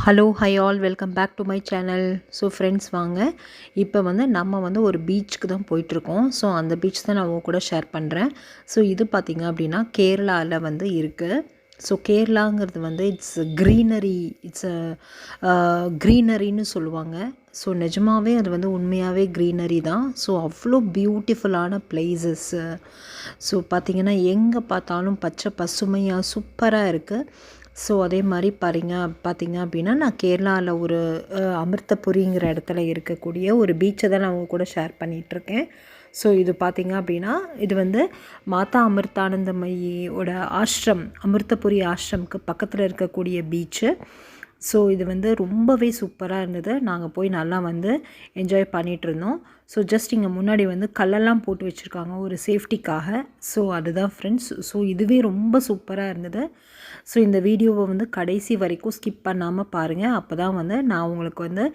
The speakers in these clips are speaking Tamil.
Hello hi all welcome back to my channel. So friends வாங்க, இப்போ நம்ம ஒரு பீச்சுக்கு தான் போயிட்டுருக்கோம். ஸோ அந்த பீச் தான் நான் உங்க கூட ஷேர் பண்ணுறேன். ஸோ இது பார்த்திங்க அப்படின்னா கேரளாவில் இருக்குது. ஸோ கேரளாங்கிறது இட்ஸ் க்ரீனரி, இட்ஸ் க்ரீனரின்னு சொல்லுவாங்க. ஸோ நிஜமாகவே அது உண்மையாகவே க்ரீனரி தான். ஸோ அவ்வளோ பியூட்டிஃபுல்லான பிளேசஸ்ஸு. ஸோ பார்த்திங்கன்னா எங்கே பார்த்தாலும் பச்சை பசுமையாக சூப்பராக இருக்குது. ஸோ அதே மாதிரி பார்த்திங்க அப்படின்னா நான் கேரளாவில் ஒரு அமிர்தபுரிங்கிற இடத்துல இருக்கக்கூடிய ஒரு பீச்சை தான் நான் உங்க கூட ஷேர் பண்ணிகிட்ருக்கேன். ஸோ இது பார்த்திங்க அப்படின்னா இது மாதா அமிர்தானந்தமயியோட ஆஷ்ரம், அமிர்தபுரி ஆஷ்ரமுக்கு பக்கத்தில் இருக்கக்கூடிய பீச்சு. ஸோ இது ரொம்பவே சூப்பராக இருந்தது. நாங்கள் போய் நல்லா என்ஜாய் பண்ணிகிட்ருந்தோம். ஸோ ஜஸ்ட் இங்கே முன்னாடி கல்லெல்லாம் போட்டு வச்சுருக்காங்க ஒரு சேஃப்டிக்காக. ஸோ அதுதான் ஃப்ரெண்ட்ஸ். ஸோ இதுவே ரொம்ப சூப்பராக இருந்தது. ஸோ இந்த வீடியோவை கடைசி வரைக்கும் ஸ்கிப் பண்ணாமல் பாருங்கள். அப்போ தான் நான் உங்களுக்கு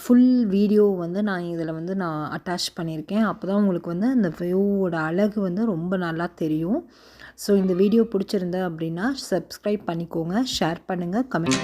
ஃபுல் வீடியோ நான் இதில் நான் அட்டாச் பண்ணியிருக்கேன். அப்போ தான் உங்களுக்கு அந்த வியூவோட அழகு ரொம்ப நல்லா தெரியும். ஸோ இந்த வீடியோ பிடிச்சிருந்தா அப்படின்னா சப்ஸ்கிரைப் பண்ணிக்கோங்க, ஷேர் பண்ணுங்கள், கமெண்ட்.